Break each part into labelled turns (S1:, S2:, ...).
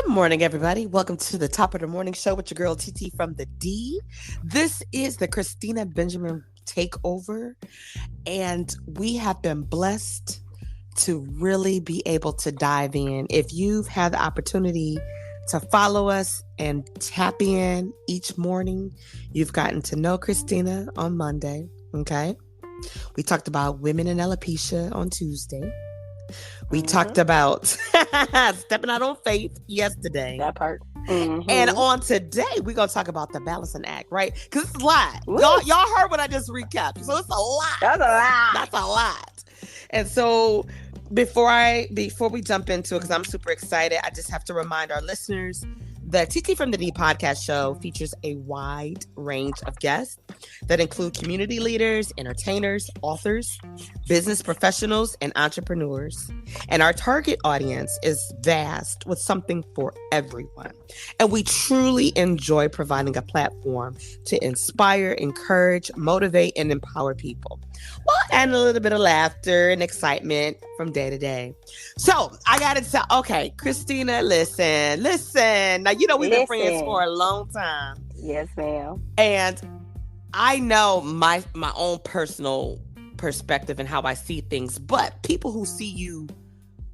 S1: Good morning, everybody. Welcome to the top of the morning show with your girl TT from the D. This is the Christina Benjamin takeover, and we have been blessed to really be able to dive in. If you've had the opportunity to follow us and tap in each morning, you've gotten to know Christina on Monday. Okay. We talked about women in alopecia on Tuesday. We talked about stepping out on faith yesterday.
S2: That part.
S1: And on today, we're going to talk about the balancing act, right? Because it's a lot. Y'all heard what I just recapped. So it's a lot. That's a lot. And so before we jump into it, because I'm super excited, I just have to remind our listeners, the TT from the D podcast show features a wide range of guests that include community leaders, entertainers, authors, business professionals, and entrepreneurs. And our target audience is vast with something for everyone. And we truly enjoy providing a platform to inspire, encourage, motivate, and empower people. Well, and a little bit of laughter and excitement from day to day. So I got to tell, okay, Christina, listen. Now, you know, we've been friends for a long time.
S2: Yes, ma'am.
S1: And I know my own personal perspective and how I see things, but people who see you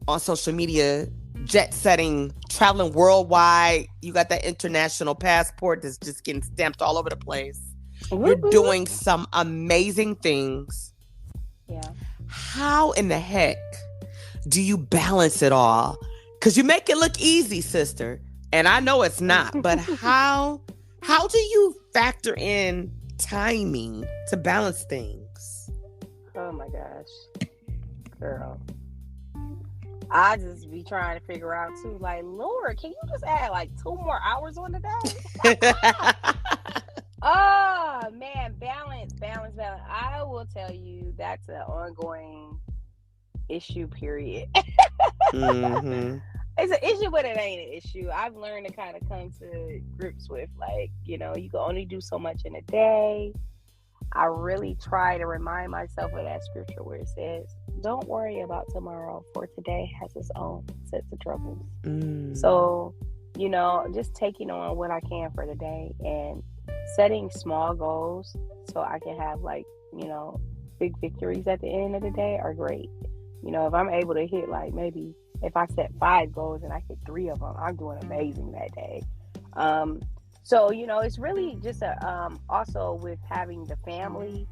S1: on social media, jet setting, traveling worldwide, you got that international passport that's just getting stamped all over the place. You're doing some amazing things.
S2: Yeah.
S1: How in the heck do you balance it all? Because you make it look easy, sister. And I know it's not, but how do you factor in timing to balance things?
S2: Oh my gosh. Girl. I just be trying to figure out too, like, Lord, can you just add like 2 more hours on the day? Oh man, balance. I will tell you that's an ongoing issue, period.
S1: Mm-hmm.
S2: It's an issue, but it ain't an issue. I've learned to kind of come to grips with, like, you know, you can only do so much in a day. I really try to remind myself of that scripture where it says, don't worry about tomorrow, for today has its own sets of troubles. So, you know, just taking on what I can for the day and setting small goals so I can have, like, you know, big victories at the end of the day are great. You know, if I'm able to hit, like, maybe if I set 5 goals and I hit 3 of them, I'm doing amazing that day. So, you know, it's really just also with having the family.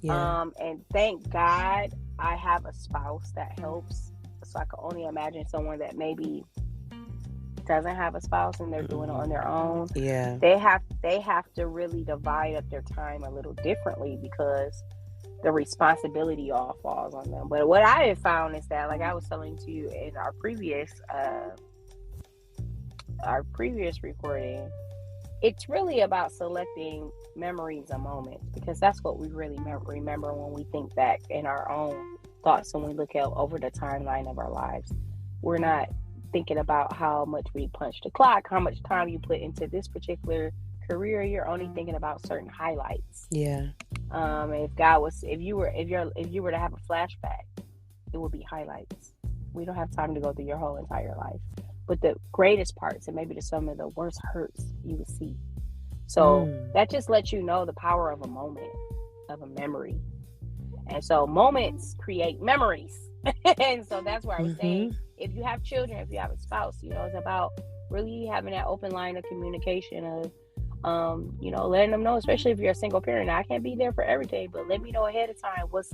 S2: Yeah. And thank God I have a spouse that helps. So I can only imagine someone that maybe doesn't have a spouse and they're doing it on their own.
S1: Yeah.
S2: They have to really divide up their time a little differently because the responsibility all falls on them. But what I have found is that, like I was telling to you in our previous recording, it's really about selecting memories and moments, because that's what we really remember when we think back in our own thoughts when we look at over the timeline of our lives. We're not thinking about how much we punched the clock, how much time you put into this particular career. You're only thinking about certain highlights.
S1: Yeah.
S2: If you were to have a flashback, it would be highlights. We don't have time to go through your whole entire life, but the greatest parts and maybe some of the worst hurts you would see. So that just lets you know the power of a moment, of a memory. And so moments create memories. And so that's where I was saying, if you have children, if you have a spouse, you know, it's about really having that open line of communication of, you know, letting them know, especially if you're a single parent. Now, I can't be there for everything, but let me know ahead of time what's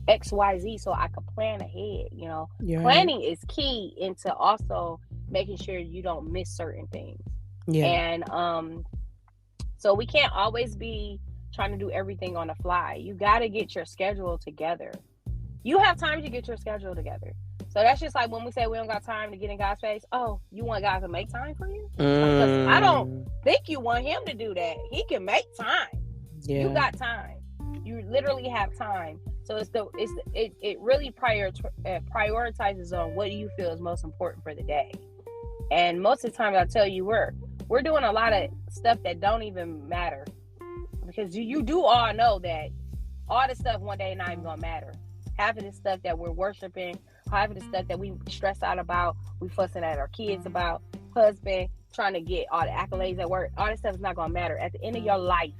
S2: XYZ so I can plan ahead. You know, planning is key into also making sure you don't miss certain things. Yeah. And so we can't always be trying to do everything on the fly. You got to get your schedule together. You have time to get your schedule together. So that's just like when we say we don't got time to get in God's face. Oh, you want God to make time for you? Because I don't think you want him to do that. He can make time. Yeah. You got time. You literally have time. So it really prioritizes on what you feel is most important for the day. And most of the time, I tell you, we're doing a lot of stuff that don't even matter, because you do all know that all the stuff one day not even gonna matter. Half of the stuff that we're worshiping, half of the stuff that we stress out about, we fussing at our kids about, husband, trying to get all the accolades at work. All that stuff is not going to matter. At the end of your life,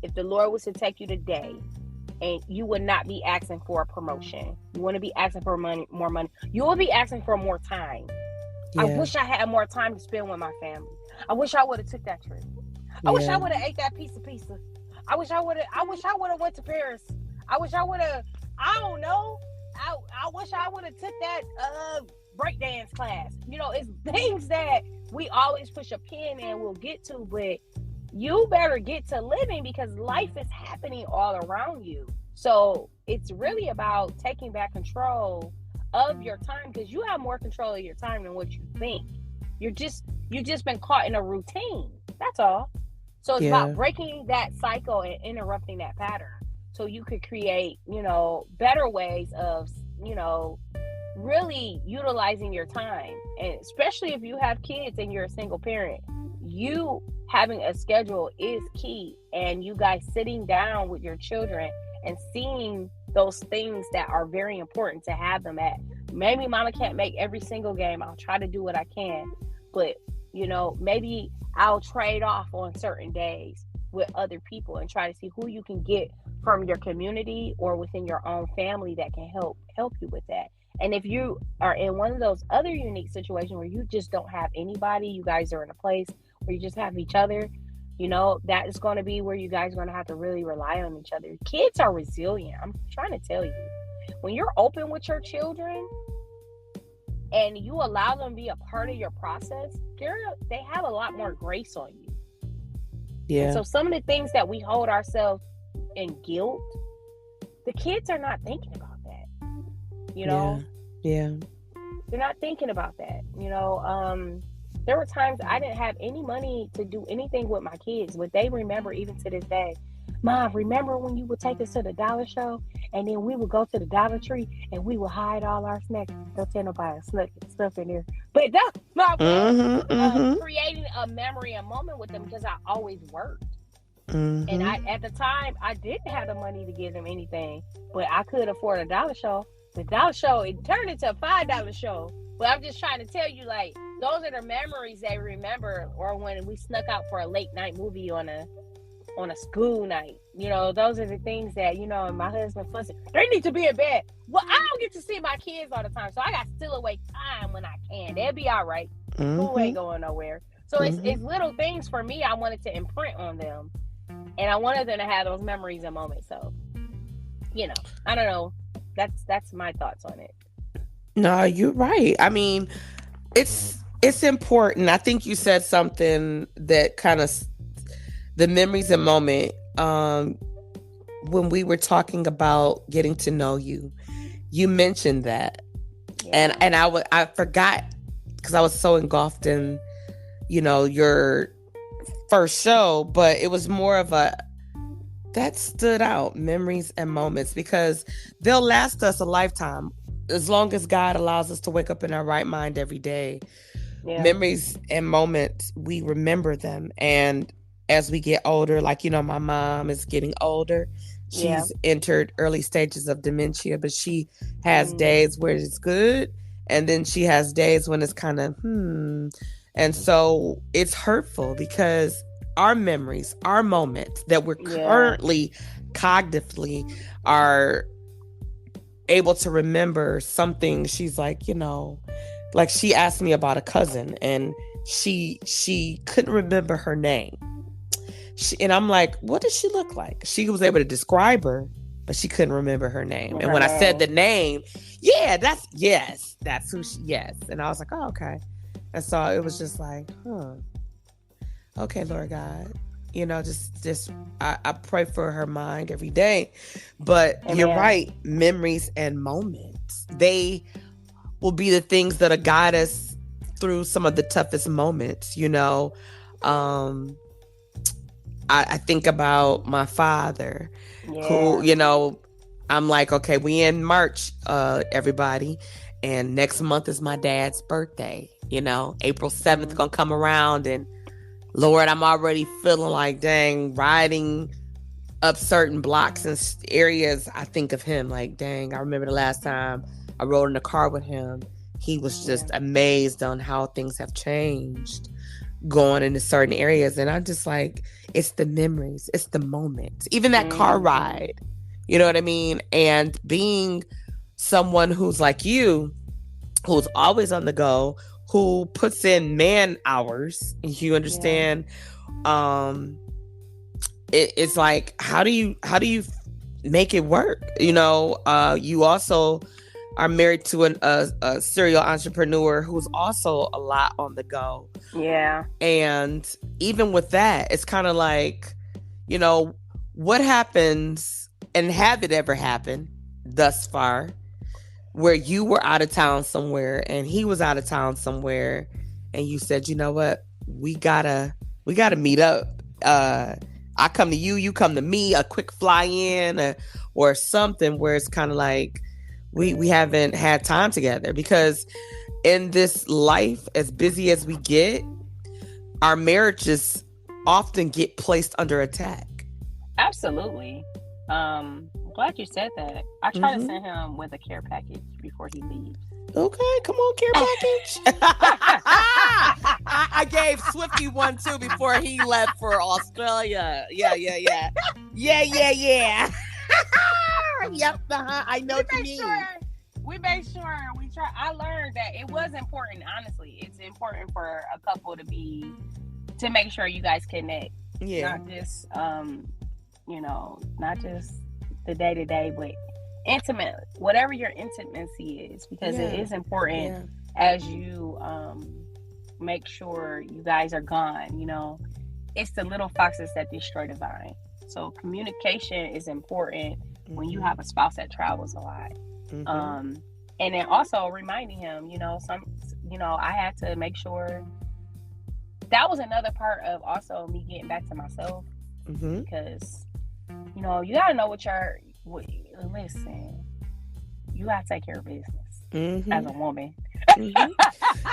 S2: if the Lord was to take you today, and you would not be asking for a promotion, you want to be asking for more money. You will be asking for more time. Yeah. I wish I had more time to spend with my family. I wish I would have took that trip. I wish I would have ate that piece of pizza. I wish I would have went to Paris. I wish I would have. I don't know. I wish I would have took that breakdance class. You know, it's things that we always push a pin and we'll get to, but you better get to living because life is happening all around you. So it's really about taking back control of your time, because you have more control of your time than what you think. You just been caught in a routine. That's all. So it's about breaking that cycle and interrupting that pattern so you could create, better ways of, really utilizing your time. And especially if you have kids and you're a single parent, you having a schedule is key. And you guys sitting down with your children and seeing those things that are very important to have them at. Maybe mama can't make every single game. I'll try to do what I can. But, maybe I'll trade off on certain days with other people and try to see who you can get from your community or within your own family that can help you with that. And if you are in one of those other unique situations where you just don't have anybody, you guys are in a place where you just have each other, that is going to be where you guys are going to have to really rely on each other. Kids are resilient. I'm trying to tell you, when you're open with your children and you allow them to be a part of your process, they have a lot more grace on you. Yeah. And so some of the things that we hold ourselves in guilt, the kids are not thinking about that.
S1: Yeah.
S2: They're not thinking about that. There were times I didn't have any money to do anything with my kids, but they remember even to this day. Mom, remember when you would take us to the dollar show and then we would go to the Dollar Tree and we would hide all our snacks? Don't tell nobody stuff in there. But that's my creating a memory, a moment with them, because I always worked. Mm-hmm. And at the time, I didn't have the money to give them anything, but I could afford a dollar show. The dollar show, it turned into a $5 show. But I'm just trying to tell you, like, those are the memories they remember, or when we snuck out for a late night movie on a school night. Those are the things that, and my husband fussing, they need to be in bed. Well, I don't get to see my kids all the time, so I got still awake time when I can. They'll be all right. School ain't going nowhere. So it's little things for me I wanted to imprint on them. And I wanted them to have those memories and moments. So, I don't know. That's my thoughts on it.
S1: No, you're right. I mean, it's important. I think you said something that kind of the memories and moment. When we were talking about getting to know you, you mentioned that, and I forgot because I was so engulfed in, your first show, but it was more of that stood out, memories and moments, because they'll last us a lifetime as long as God allows us to wake up in our right mind every day. Yeah. Memories and moments, we remember them. And as we get older, like, my mom is getting older. She's entered early stages of dementia, but she has days where it's good. And then she has days when it's kind of, And so it's hurtful because our memories, our moments that we're currently cognitively are able to remember something. She's like, like she asked me about a cousin and she couldn't remember her name. And I'm like, what does she look like? She was able to describe her, but she couldn't remember her name. And when I said the name, that's who she, And I was like, oh, okay. And so it was just like, okay, Lord God, I pray for her mind every day. But You're right, memories and moments, they will be the things that'll guide us through some of the toughest moments. I think about my father, who, I'm like, okay, we in March, everybody, and next month is my dad's birthday. April 7th gonna come around, and Lord, I'm already feeling like, dang, riding up certain blocks and areas, I think of him like, dang, I remember the last time I rode in the car with him he was just amazed on how things have changed going into certain areas. And I'm just like, it's the memories, it's the moment, even that car ride, you know what I mean? And being someone who's like you, who's always on the go, who puts in man hours, you understand? It's like, how do you make it work? You know, you also are married to a serial entrepreneur who's also a lot on the go.
S2: Yeah.
S1: And even with that, it's kind of like, you know, what happens, and have it ever happened thus far, where you were out of town somewhere and he was out of town somewhere, and you said, you know what, we gotta meet up. I come to you, you come to me, a quick fly in, or something, where it's kind of like we haven't had time together. Because in this life, as busy as we get, our marriages often get placed under attack.
S2: Absolutely. Glad you said that. I try to send him with a care package before he leaves.
S1: Okay, come on, care package. I gave Swifty one too before he left for Australia. Yeah. Yep, I know what you mean.
S2: We made sure we try. I learned that it was important. Honestly, it's important for a couple to make sure you guys connect.
S1: Yeah.
S2: Not just not just the day to day, but intimate, whatever your intimacy is, because it is important as you make sure you guys are gone. You know, it's the little foxes that destroy the vine. So communication is important when you have a spouse that travels a lot. And then also reminding him, I had to make sure that was another part of also me getting back to myself, because you gotta know listen, you gotta take care of business as a woman.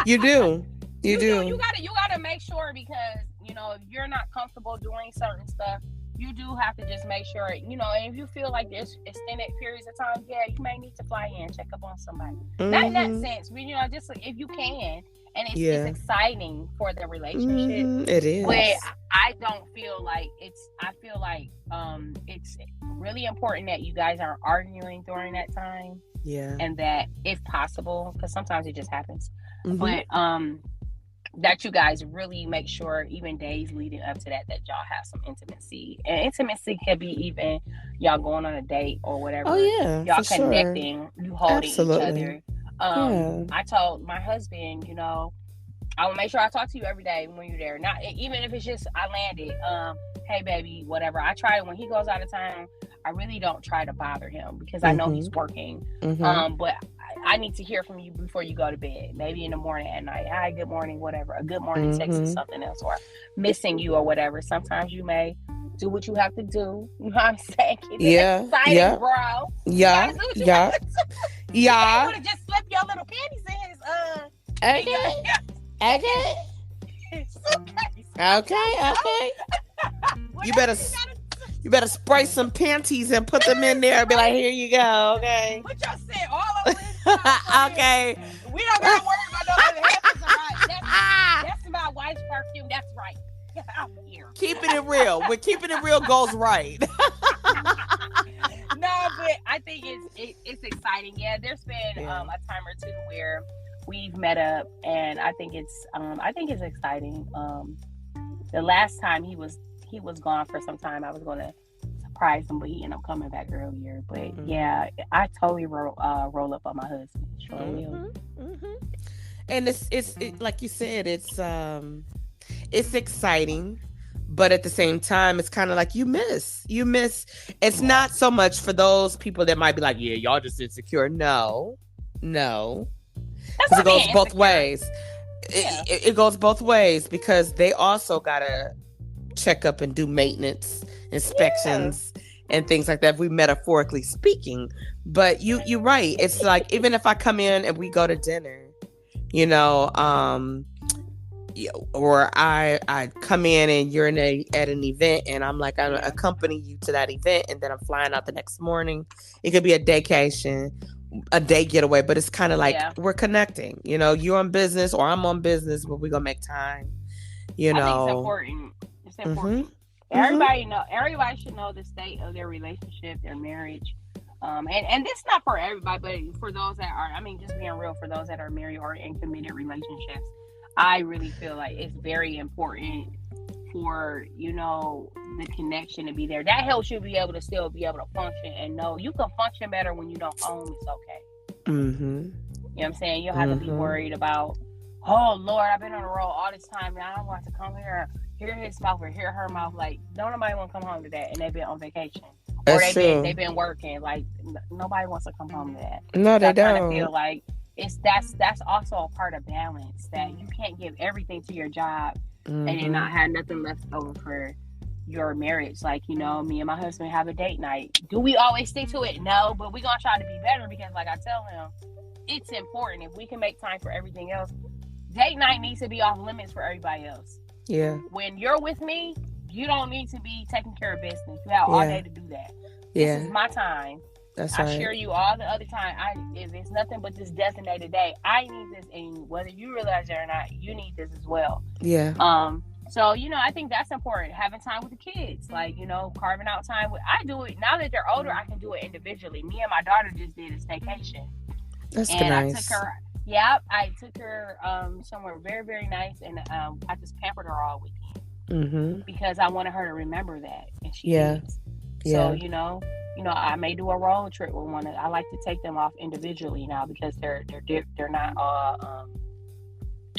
S1: You do.
S2: You gotta make sure, because if you're not comfortable doing certain stuff, you do have to just make sure, and if you feel like there's extended periods of time, you may need to fly in, check up on somebody. Not in that sense, but just if you can, and it's exciting for the relationship.
S1: It is.
S2: But I don't feel like I feel like it's really important that you guys aren't arguing during that time.
S1: Yeah.
S2: And that if possible, because sometimes it just happens, but that you guys really make sure, even days leading up to that y'all have some intimacy. And intimacy could be even y'all going on a date or whatever.
S1: Oh yeah,
S2: y'all connecting, you holding each other. I told my husband, I will make sure I talk to you every day when you're there. Not even if it's just I landed. Hey baby, whatever. I try, when he goes out of town, I really don't try to bother him, because I know he's working. But I need to hear from you before you go to bed. Maybe in the morning, at night. Hi, good morning, whatever. A good morning text is something else, or missing you or whatever. Sometimes you may do what you have to do. You know what I'm saying? It's exciting, bro.
S1: Yeah.
S2: You want to just slip your little panties in his
S1: Okay. You better spray some panties and put them in there and be like, here you go, okay?
S2: What y'all said, all of this?
S1: Okay.
S2: We don't gotta worry about no other hands. That's my wife's perfume. That's right. Get out here.
S1: Keeping it real. When keeping it real goes right.
S2: No, but I think it's exciting. Yeah, there's been a time or two where we've met up, and I think it's exciting. The last time he was gone for some time, I was going to surprise him, but he ended up coming back earlier. But yeah, I totally roll up on my husband. Sure will.
S1: And it's like you said, it's exciting, but at the same time, it's kind of like you miss. It's not so much for those people that might be like, yeah, y'all just insecure. No, because it goes both ways. It goes both ways, because they also gotta check up and do maintenance, inspections, and things like that, if we metaphorically speaking. But you're right. It's like, even if I come in and we go to dinner, or I come in and you're at an event, and I'm like, I'm gonna accompany you to that event, and then I'm flying out the next morning. It could be a daycation, a day getaway, but it's kind of like we're connecting. You know, you're on business or I'm on business, but we're gonna make time. You know,
S2: I think it's important. It's important. Everybody should know the state of their relationship, their marriage. And this not for everybody, but for those that are, I mean, just being real, for those that are married or in committed relationships, I really feel like it's very important for, you know, the connection to be there. That helps you be able to still be able to function and know you can function better when you don't own it's okay.
S1: Mm-hmm.
S2: You know what I'm saying? You don't have to be worried about, oh Lord, I've been on the road all this time and I don't want to come here, hear his mouth or hear her mouth. Like, don't nobody want to come home to that, and they've been on vacation. Or they've been working. Like, nobody wants to come home to that.
S1: No, they don't. I kind
S2: of feel like that's also a part of balance, that you can't give everything to your job and then not have nothing left over for your marriage. Like, you know, me and my husband have a date night. Do we always stick to it? No, but we're gonna try to be better, because like I tell him, it's important. If we can make time for everything else, date night needs to be off limits for everybody else.
S1: Yeah.
S2: When you're with me, you don't need to be taking care of business. You have all day to do that.
S1: Yeah.
S2: This is my time.
S1: That's
S2: I
S1: right.
S2: share you all the other time. If it's nothing but this designated day, I need this, and whether you realize it or not, you need this as well.
S1: Yeah.
S2: So, you know, I think that's important. Having time with the kids, like, you know, carving out time. I do it now that they're older. I can do it individually. Me and my daughter just did a staycation.
S1: That's nice.
S2: I took her somewhere very, very nice, and I just pampered her all weekend because I wanted her to remember that, and she did. So you know, I may do a road trip with one. I like to take them off individually now because they're not all.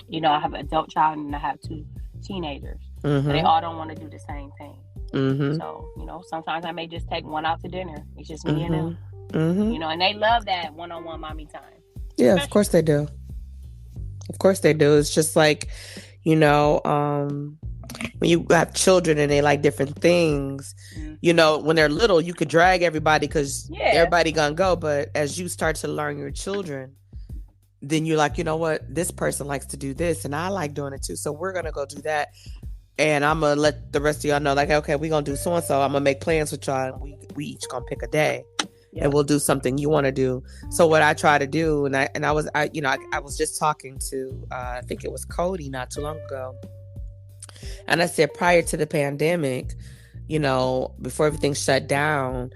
S2: You know, I have an adult child and I have 2 teenagers. So they all don't want to do the same thing. So, you know, sometimes I may just take one out to dinner. It's just me and them. You know, and they love that one-on-one mommy time.
S1: Yeah, of course they do. Of course they do. It's just like, you know, when you have children and they like different things, you know, when they're little, you could drag everybody because everybody gonna go. But as you start to learn your children, then you're like, you know what, this person likes to do this and I like doing it too. So we're gonna go do that. And I'm gonna let the rest of y'all know, like, okay, we're gonna do so and so. I'm gonna make plans with y'all, and we each gonna pick a day. And we'll do something you want to do. So what I try to do, and I was just talking to I think it was Cody not too long ago, and I said prior to the pandemic, you know, before everything shut down,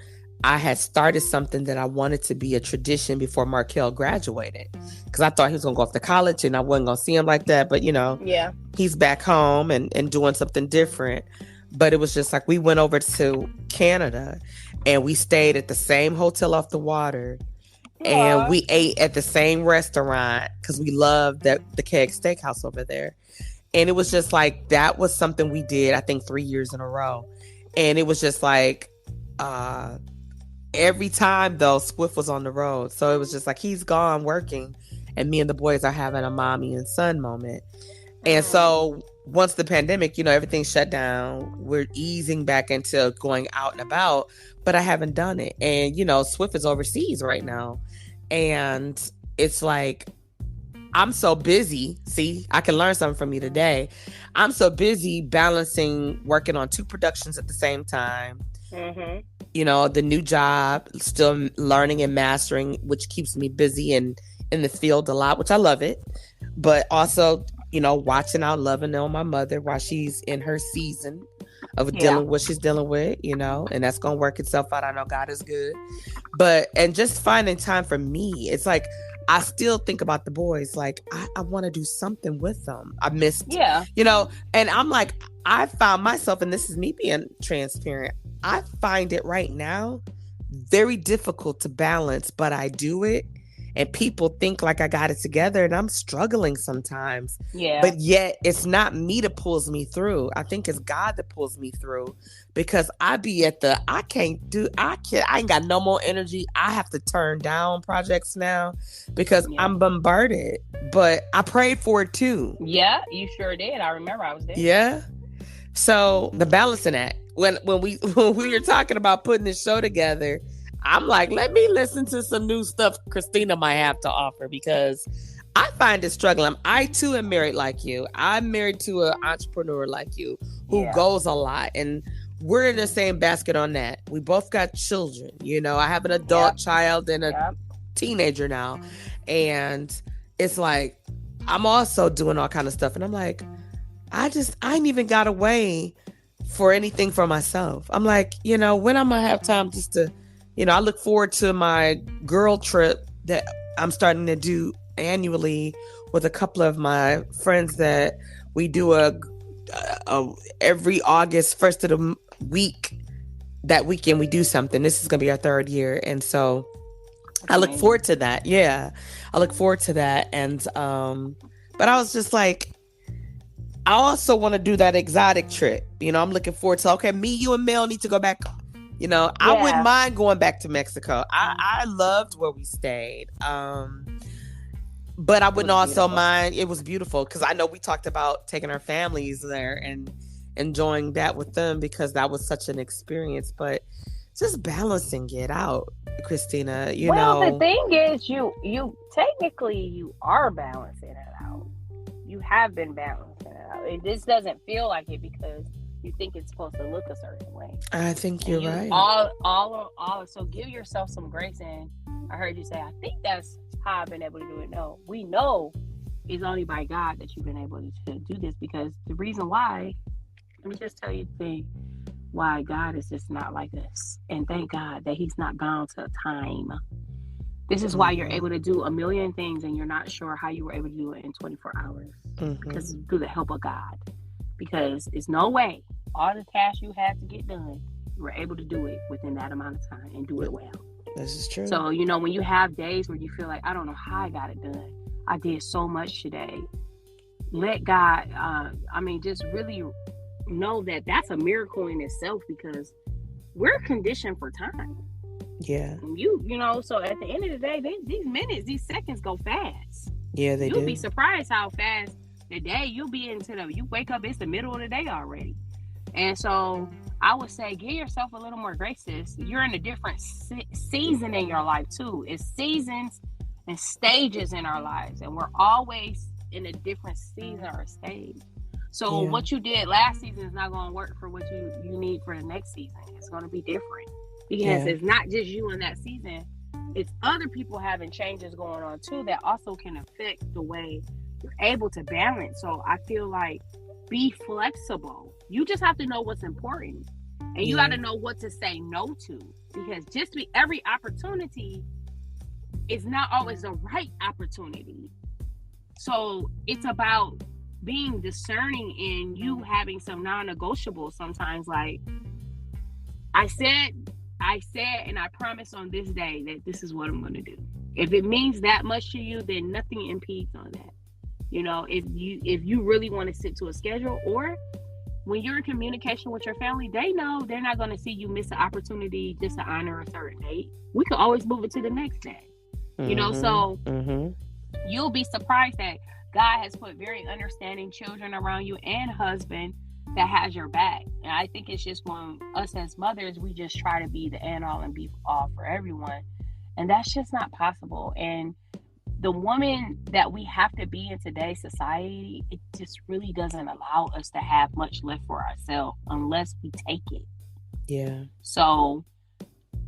S1: I had started something that I wanted to be a tradition before Markel graduated, because I thought he was gonna go off to college and I wasn't gonna see him like that. But you know, he's back home and doing something different. But it was just like we went over to Canada and we stayed at the same hotel off the water. And we ate at the same restaurant because we loved the Keg Steakhouse over there. And it was just like, that was something we did, I think 3 years in a row. And it was just like, every time though, Swift was on the road. So it was just like, he's gone working and me and the boys are having a mommy and son moment. And so once the pandemic, you know, everything shut down, we're easing back into going out and about, but I haven't done it. And, you know, Swift is overseas right now. And it's like, I'm so busy. See, I can learn something from you today. I'm so busy balancing, working on 2 productions at the same time. You know, the new job, still learning and mastering, which keeps me busy and in the field a lot, which I love it. But also, you know, watching out, loving on my mother while she's in her season of dealing with what she's dealing with, you know, and that's going to work itself out. I know God is good. But, and just finding time for me, it's like, I still think about the boys. Like, I want to do something with them. I missed, you know, and I'm like, I found myself, and this is me being transparent, I find it right now very difficult to balance, but I do it. And people think like I got it together, and I'm struggling sometimes. But yet it's not me that pulls me through. I think it's God that pulls me through, because I be at the, I ain't got no more energy. I have to turn down projects now because I'm bombarded, but I prayed for it too.
S2: Yeah, you sure did. I remember I was there.
S1: Yeah. So the balancing act, when we were talking about putting this show together, I'm like, let me listen to some new stuff Christina might have to offer, because I find it struggling. I too am married like you. I'm married to an entrepreneur like you who goes a lot, and we're in the same basket on that. We both got children. You know, I have an adult child and teenager now. And it's like, I'm also doing all kind of stuff. And I'm like, I ain't even got away for anything for myself. I'm like, when I'm going to have time just to, I look forward to my girl trip that I'm starting to do annually with a couple of my friends that we do every August, first of the week. That weekend we do something. This is going to be our 3rd year. And so I look forward to that. Yeah. I look forward to that. And, but I was just like, I also want to do that exotic trip. I'm looking forward to, okay, me, you, and Mel need to go back. I wouldn't mind going back to Mexico. I loved where we stayed. But I wouldn't also mind. It was beautiful because I know we talked about taking our families there and enjoying that with them because that was such an experience. But just balancing it out, Christina,
S2: the thing is, you technically you are balancing it out. You have been balancing it out. This doesn't feel like it because you think it's supposed to look a certain way.
S1: I think you're right.
S2: All. So give yourself some grace. And I heard you say, I think that's how I've been able to do it. No, we know it's only by God that you've been able to do this, because the reason why, let me just tell you the thing, why God is just not like us. And thank God that he's not bound to time. This is why you're able to do a million things and you're not sure how you were able to do it in 24 hours. Because through the help of God. Because it's no way all the tasks you had to get done, you were able to do it within that amount of time and do it well.
S1: This is true.
S2: So, when you have days where you feel like, I don't know how I got it done. I did so much today. Let God, just really know that that's a miracle in itself, because we're conditioned for time.
S1: Yeah.
S2: So at the end of the day, these minutes, these seconds go fast.
S1: Yeah, they do.
S2: You'll be surprised how fast the day you'll be you wake up, it's the middle of the day already. And so I would say give yourself a little more grace. You're in a different season in your life too. It's seasons and stages in our lives, and we're always in a different season or stage. So what you did last season is not going to work for what you need for the next season. It's going to be different, because it's not just you in that season. It's other people having changes going on too that also can affect the way you're able to balance. So I feel like be flexible. You just have to know what's important, and you got to know what to say no to, because every opportunity is not always the right opportunity. So it's about being discerning in you having some non-negotiables sometimes. Like I said, and I promise on this day that this is what I'm going to do. If it means that much to you, then nothing impedes on that. If you really want to stick to a schedule, or when you're in communication with your family, they know they're not going to see you miss an opportunity just to honor a certain date. We could always move it to the next day. So you'll be surprised that God has put very understanding children around you and husband that has your back. And I think it's just when us as mothers, we just try to be the end all and be all for everyone. And that's just not possible. And the woman that we have to be in today's society, it just really doesn't allow us to have much left for ourselves unless we take it.
S1: Yeah.
S2: So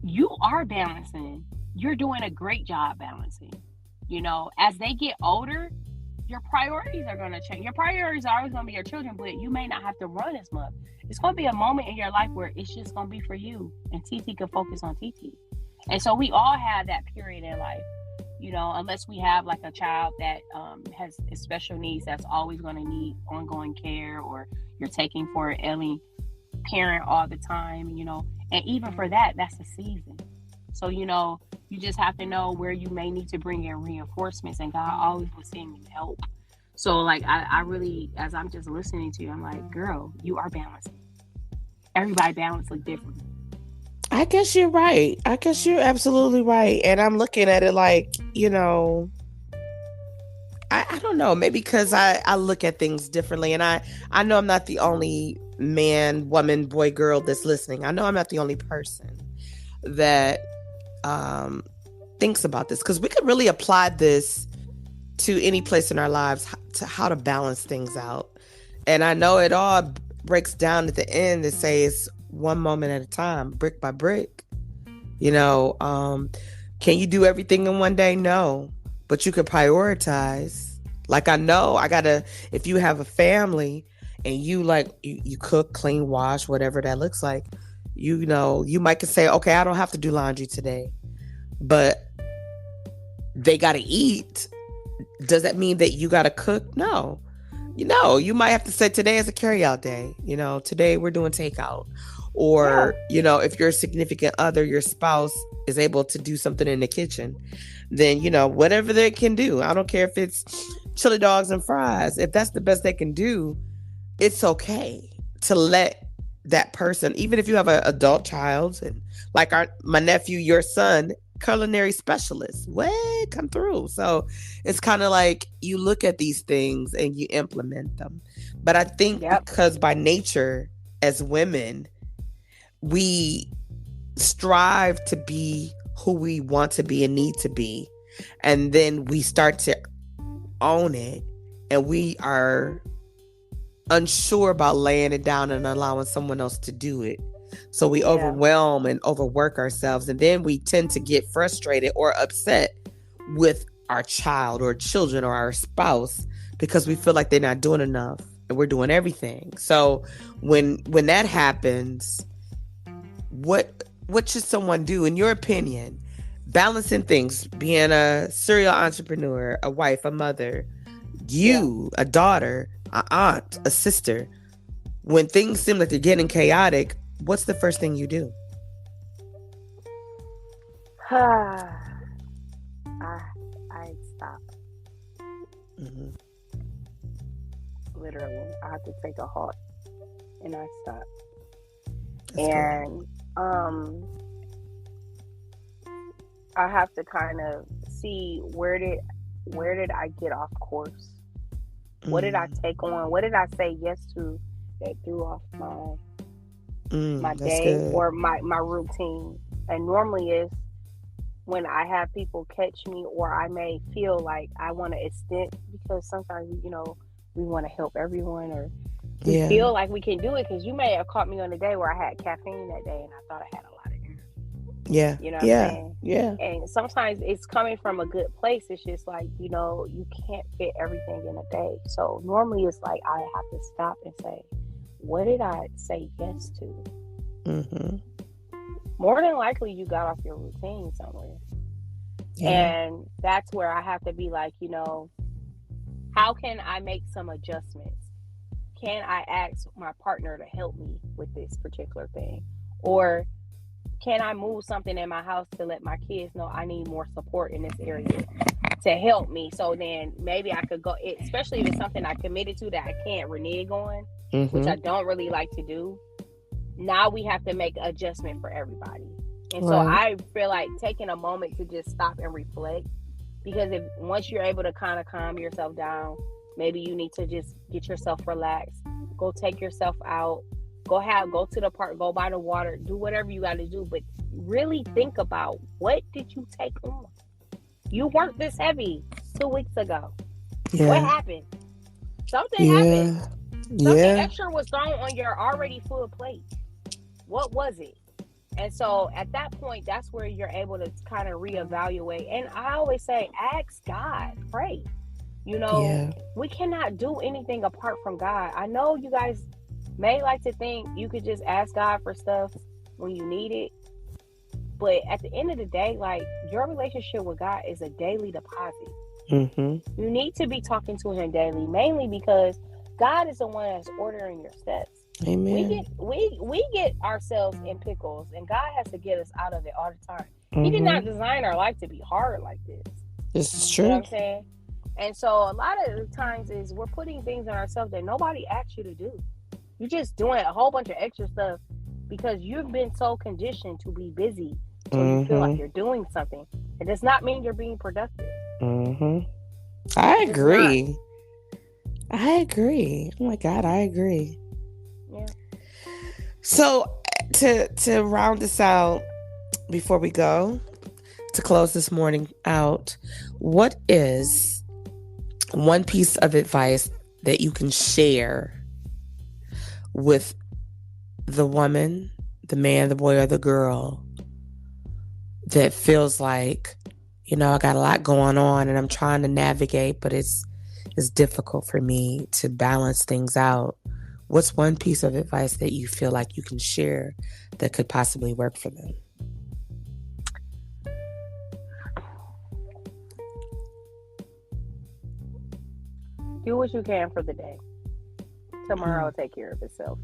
S2: you are balancing. You're doing a great job balancing. As they get older, your priorities are going to change. Your priorities are always going to be your children, but you may not have to run as much. It's going to be a moment in your life where it's just going to be for you, and TT can focus on TT. And so we all have that period in life, unless we have like a child that has special needs that's always going to need ongoing care, or you're taking for an ailing parent all the time, and even for that, that's a season. So, you just have to know where you may need to bring in reinforcements, and God always will send you help. So, like, I really, as I'm just listening to you, I'm like, girl, you are balancing. Everybody balances different.
S1: I guess you're right. I guess you're absolutely right. And I'm looking at it like, I don't know, maybe because I look at things differently. And I know I'm not the only man, woman, boy, girl that's listening. I know I'm not the only person that thinks about this, because we could really apply this to any place in our lives, to how to balance things out. And I know it all breaks down at the end to say it's one moment at a time, brick by brick, Can you do everything in one day? No, but you could prioritize. Like, I know if you have a family and you cook, clean, wash, whatever that looks like, you might could say, okay, I don't have to do laundry today, but they got to eat. Does that mean that you got to cook? No. You might have to say today is a carryout day. Today we're doing takeout. Or, if your significant other, your spouse is able to do something in the kitchen, then, whatever they can do. I don't care if it's chili dogs and fries. If that's the best they can do, it's okay to let that person, even if you have an adult child, and like my nephew, your son, culinary specialist, come through. So it's kind of like you look at these things and you implement them. But I think because by nature as women, we strive to be who we want to be and need to be, and then we start to own it, and we are unsure about laying it down and allowing someone else to do it. So we overwhelm and overwork ourselves, and then we tend to get frustrated or upset with our child or children or our spouse because we feel like they're not doing enough and we're doing everything. So when that happens, what should someone do, in your opinion, balancing things, being a serial entrepreneur, a wife, a mother, a daughter, an aunt, a sister? When things seem like they're getting chaotic, what's the first thing you do?
S2: I stop.
S1: Mm-hmm.
S2: Literally, I have to take a halt and I stop.
S1: That's
S2: and
S1: good.
S2: I have to kind of see where did I get off course? What did I take on? What did I say yes to that threw off my day
S1: good.
S2: or my routine? And normally is when I have people catch me, or I may feel like I want to extend, because sometimes we want to help everyone, or we feel like we can do it, because you may have caught me on a day where I had caffeine that day and I thought I had a lot of energy.
S1: Yeah.
S2: You know what I'm saying?
S1: Yeah.
S2: And sometimes it's coming from a good place. It's just like, you can't fit everything in a day. So normally it's like I have to stop and say, what did I say yes to?
S1: Mm-hmm.
S2: More than likely you got off your routine somewhere. Yeah. And that's where I have to be like, how can I make some adjustments? Can I ask my partner to help me with this particular thing? Or can I move something in my house to let my kids know I need more support in this area to help me? So then maybe I could go, especially if it's something I committed to that I can't renege on, which I don't really like to do. Now we have to make an adjustment for everybody. And so I feel like taking a moment to just stop and reflect, because once you're able to kind of calm yourself down, maybe you need to just get yourself relaxed, go take yourself out, go to the park, go by the water, do whatever you got to do, but really think about, what did you take on? You weren't this heavy 2 weeks ago. Yeah. What happened? Something happened. Something extra was thrown on your already full plate. What was it? And so at that point, that's where you're able to kind of reevaluate. And I always say, ask God, pray. We cannot do anything apart from God. I know you guys may like to think you could just ask God for stuff when you need it. But at the end of the day, like, your relationship with God is a daily deposit. Mm-hmm. You need to be talking to him daily, mainly because God is the one that's ordering your steps.
S1: Amen.
S2: We get ourselves in pickles, and God has to get us out of it all the time. Mm-hmm. He did not design our life to be hard like this.
S1: This is true.
S2: You know what I'm saying? And so a lot of the times is we're putting things on ourselves that nobody asked you to do. You're just doing a whole bunch of extra stuff because you've been so conditioned to be busy. So you feel like you're doing something. It does not mean you're being productive.
S1: Mm-hmm. I agree. Oh my God, I agree.
S2: Yeah.
S1: So to round this out, before we go, to close this morning out, what is one piece of advice that you can share with the woman, the man, the boy, or the girl that feels like, I got a lot going on and I'm trying to navigate, but it's difficult for me to balance things out. What's one piece of advice that you feel like you can share that could possibly work for them?
S2: Do what you can for the day. Tomorrow will take care of itself.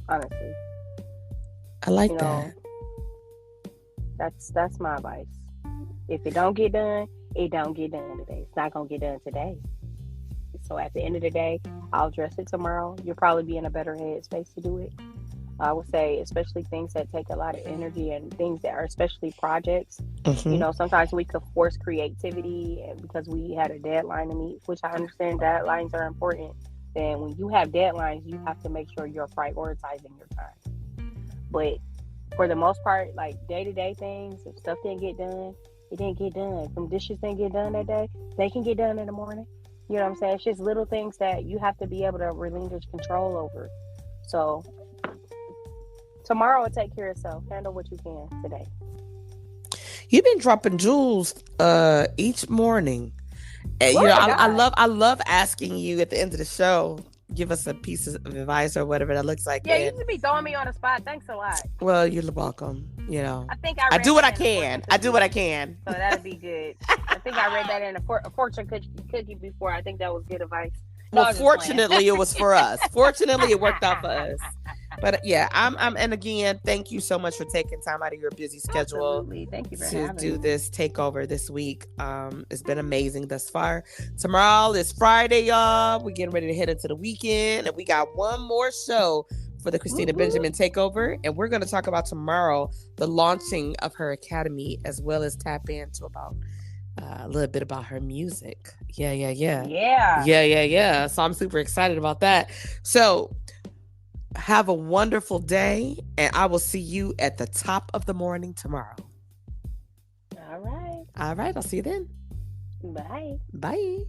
S2: Honestly.
S1: I like that.
S2: That's my advice. If it don't get done, it don't get done today. It's not gonna get done today. So at the end of the day, I'll address it tomorrow. You'll probably be in a better headspace to do it. I would say, especially things that take a lot of energy and things that are especially projects.
S1: Mm-hmm.
S2: Sometimes we could force creativity because we had a deadline to meet, which I understand deadlines are important. Then when you have deadlines, you have to make sure you're prioritizing your time. But for the most part, like day-to-day things, if stuff didn't get done, it didn't get done. From dishes didn't get done that day, they can get done in the morning. You know what I'm saying? It's just little things that you have to be able to relinquish control over. So tomorrow will take care of itself. Handle what you can today.
S1: You've been dropping jewels each morning. And, I love asking you at the end of the show, give us a piece of advice or whatever that looks like.
S2: Yeah, you used to be throwing me on the spot. Thanks a lot.
S1: Well, you're welcome.
S2: I think
S1: I do what I can. I do what I can.
S2: So that'd be good. I think I read that in a fortune cookie before. I think that was good advice.
S1: Well, fortunately, it was for us. Fortunately, it worked out for us. But yeah, and again, thank you so much for taking time out of your busy schedule.
S2: Absolutely. Thank you for
S1: to do this takeover this week. It's been amazing thus far. Tomorrow is Friday, y'all. We're getting ready to head into the weekend, and we got one more show for the Christina Benjamin takeover, and we're going to talk about tomorrow the launching of her academy, as well as tap into about a little bit about her music. Yeah. So I'm super excited about that. So have a wonderful day, and I will see you at the top of the morning tomorrow.
S2: All right.
S1: I'll see you then.
S2: Bye.
S1: Bye.